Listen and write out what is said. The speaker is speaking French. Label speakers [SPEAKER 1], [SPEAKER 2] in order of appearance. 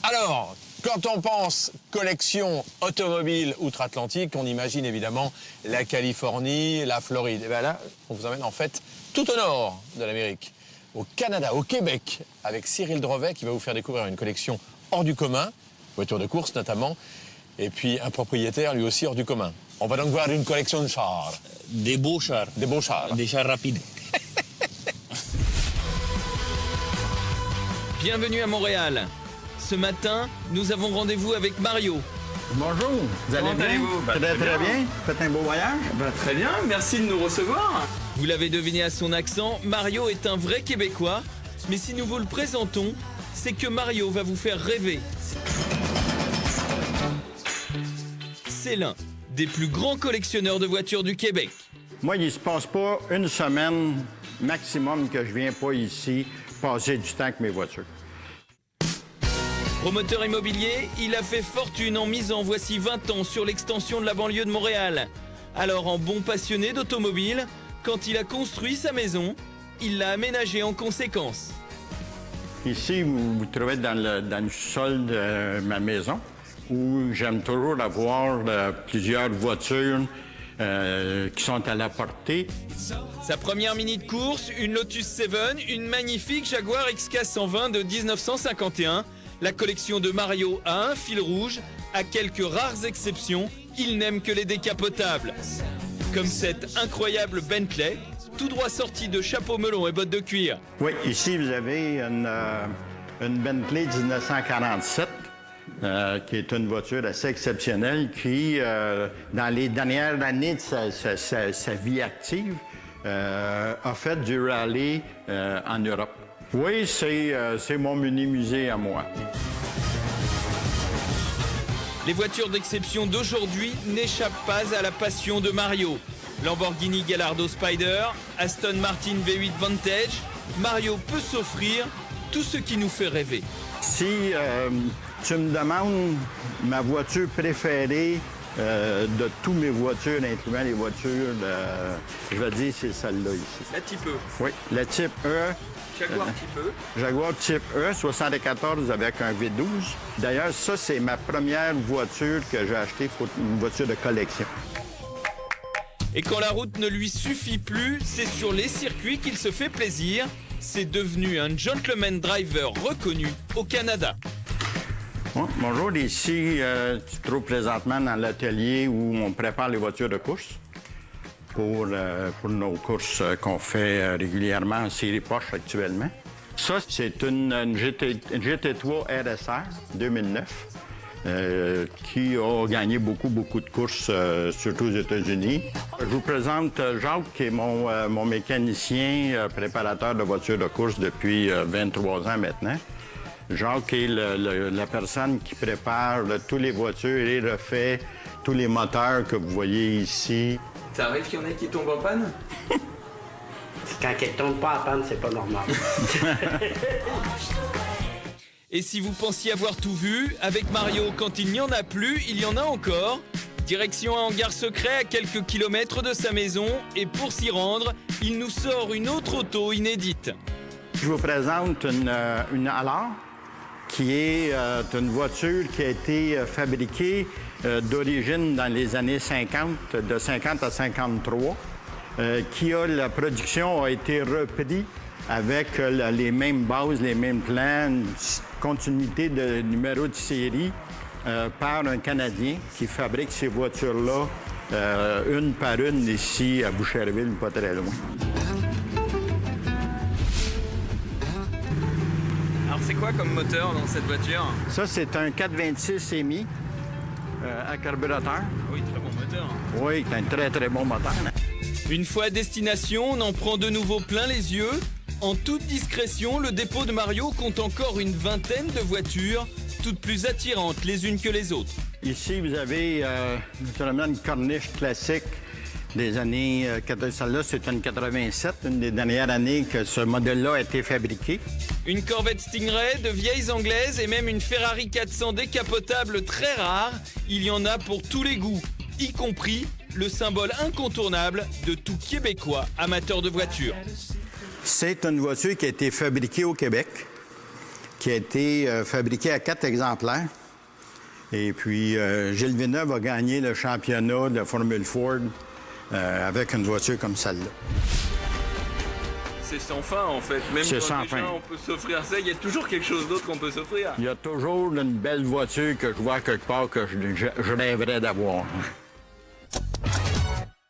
[SPEAKER 1] Alors, quand on pense collection automobile outre-Atlantique, on imagine évidemment la Californie, la Floride. Et bien là, on vous emmène en fait tout au nord de l'Amérique, au Canada, au Québec, avec Cyril Drevet qui va vous faire découvrir une collection hors du commun, voitures de course notamment, et puis un propriétaire lui aussi hors du commun. On va donc voir une collection de chars.
[SPEAKER 2] Des beaux chars.
[SPEAKER 1] Des beaux chars.
[SPEAKER 2] Des chars rapides.
[SPEAKER 3] Bienvenue à Montréal. Ce matin, nous avons rendez-vous avec Mario.
[SPEAKER 4] Bonjour, vous allez
[SPEAKER 3] Comment
[SPEAKER 4] bien?
[SPEAKER 3] allez-vous?
[SPEAKER 4] Très bien. Faites un beau voyage?
[SPEAKER 3] Très bien, merci de nous recevoir. Vous l'avez deviné à son accent, Mario est un vrai Québécois. Mais si nous vous le présentons, c'est que Mario va vous faire rêver. C'est l'un des plus grands collectionneurs de voitures du Québec.
[SPEAKER 4] Moi, il ne se passe pas une semaine maximum que je viens pas ici passer du temps avec mes voitures.
[SPEAKER 3] Promoteur immobilier, il a fait fortune en misant voici 20 ans sur l'extension de la banlieue de Montréal. Alors en bon passionné d'automobile, quand il a construit sa maison, il l'a aménagée en conséquence.
[SPEAKER 4] Ici, vous vous trouvez dans le sol de ma maison, où j'aime toujours avoir plusieurs voitures qui sont à la portée.
[SPEAKER 3] Sa première mini de course, une Lotus 7, une magnifique Jaguar XK 120 de 1951. La collection de Mario a un fil rouge. À quelques rares exceptions, il n'aime que les décapotables. Comme cette incroyable Bentley, tout droit sortie de chapeau melon et bottes de cuir.
[SPEAKER 4] Oui, ici, vous avez une Bentley 1947. Qui est une voiture assez exceptionnelle qui, dans les dernières années de sa vie active, a fait du rallye en Europe. Oui, c'est mon mini-musée à moi.
[SPEAKER 3] Les voitures d'exception d'aujourd'hui n'échappent pas à la passion de Mario. Lamborghini Gallardo Spider, Aston Martin V8 Vantage, Mario peut s'offrir tout ce qui nous fait rêver.
[SPEAKER 4] Si tu me demandes ma voiture préférée de toutes mes voitures, incluant les voitures, je vais dire c'est celle-là ici.
[SPEAKER 3] La Type E.
[SPEAKER 4] Oui, la Type E.
[SPEAKER 3] Jaguar Type E.
[SPEAKER 4] Jaguar Type E, 74 avec un V12. D'ailleurs, ça, c'est ma première voiture que j'ai achetée pour une voiture de collection.
[SPEAKER 3] Et quand la route ne lui suffit plus, c'est sur les circuits qu'il se fait plaisir. C'est devenu un gentleman driver reconnu au Canada.
[SPEAKER 4] Bon, bonjour, ici, tu te trouves présentement dans l'atelier où on prépare les voitures de course pour nos courses qu'on fait régulièrement en série Porsche actuellement. Ça, c'est une GT3 RSR 2009 qui a gagné beaucoup de courses, surtout aux États-Unis. Je vous présente Jacques, qui est mon mécanicien préparateur de voitures de course depuis 23 ans maintenant. Jacques est la personne qui prépare toutes les voitures et refait tous les moteurs que vous voyez ici.
[SPEAKER 3] Ça arrive qu'il y en ait qui tombent en panne?
[SPEAKER 5] Quand elle ne tombe pas en panne, c'est pas normal.
[SPEAKER 3] Et si vous pensiez avoir tout vu, avec Mario, quand il n'y en a plus, il y en a encore. Direction un hangar secret à quelques kilomètres de sa maison. Et pour s'y rendre, il nous sort une autre auto inédite.
[SPEAKER 4] Je vous présente une Allard, qui est une voiture qui a été fabriquée d'origine dans les années 50, de 50 à 53, la production a été reprise avec les mêmes bases, les mêmes plans, une continuité de numéro de série par un Canadien qui fabrique ces voitures-là une par une ici à Boucherville, pas très loin.
[SPEAKER 3] Alors c'est quoi comme moteur dans cette voiture?
[SPEAKER 4] Ça, c'est un 426 EMI à carburateur.
[SPEAKER 3] Oui, très bon moteur.
[SPEAKER 4] Oui, c'est un très bon moteur.
[SPEAKER 3] Une fois à destination, on en prend de nouveau plein les yeux. En toute discrétion, le dépôt de Mario compte encore une vingtaine de voitures, toutes plus attirantes les unes que les autres.
[SPEAKER 4] Ici, vous avez naturellement une corniche classique des années... Celle-là, c'est une 87, une des dernières années que ce modèle-là a été fabriqué.
[SPEAKER 3] Une Corvette Stingray, de vieilles anglaises et même une Ferrari 400 décapotable très rare. Il y en a pour tous les goûts, y compris le symbole incontournable de tout Québécois amateur de voitures.
[SPEAKER 4] C'est une voiture qui a été fabriquée au Québec, qui a été fabriqué à 4 exemplaires. Et puis, Gilles Villeneuve a gagné le championnat de Formule Ford avec une voiture comme celle-là.
[SPEAKER 3] C'est sans fin, en fait. Même
[SPEAKER 4] C'est
[SPEAKER 3] quand
[SPEAKER 4] sans
[SPEAKER 3] déjà
[SPEAKER 4] fin.
[SPEAKER 3] on peut s'offrir ça, il y a toujours quelque chose d'autre qu'on peut s'offrir.
[SPEAKER 4] Il y a toujours une belle voiture que je vois quelque part que je rêverais d'avoir.